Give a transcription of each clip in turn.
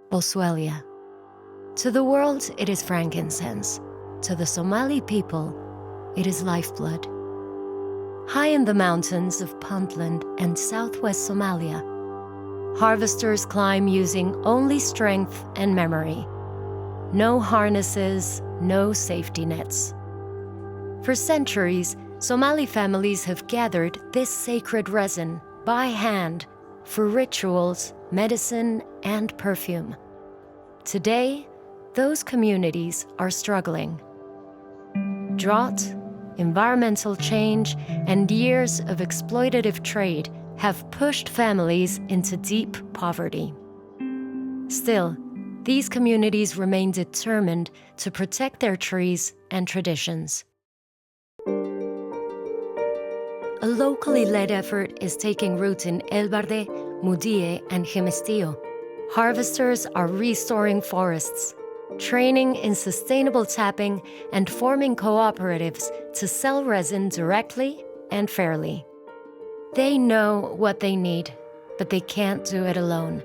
Boswellia. To the world, it is frankincense. To the Somali people, it is lifeblood. High in the mountains of Puntland and southwest Somalia, harvesters climb using only strength and memory. No harnesses, no safety nets. For centuries, Somali families have gathered this sacred resin by hand for rituals, medicine, and perfume. Today, those communities are struggling. Drought, environmental change, and years of exploitative trade have pushed families into deep poverty. Still, these communities remain determined to protect their trees and traditions. A locally led effort is taking root in El Barde, Mudie, and Gemestillo. Harvesters are restoring forests, training in sustainable tapping, and forming cooperatives to sell resin directly and fairly. They know what they need, but they can't do it alone.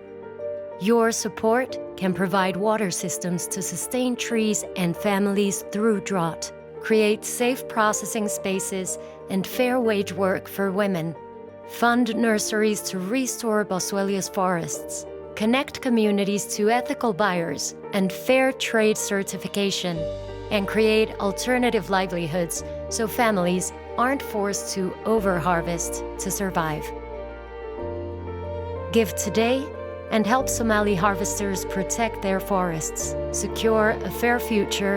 Your support can provide water systems to sustain trees and families through drought, create safe processing spaces and fair wage work for women, fund nurseries to restore Boswellia's forests, connect communities to ethical buyers and fair trade certification, and create alternative livelihoods so families aren't forced to over-harvest to survive. Give today and help Somali harvesters protect their forests, secure a fair future,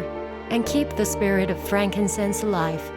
and keep the spirit of frankincense alive.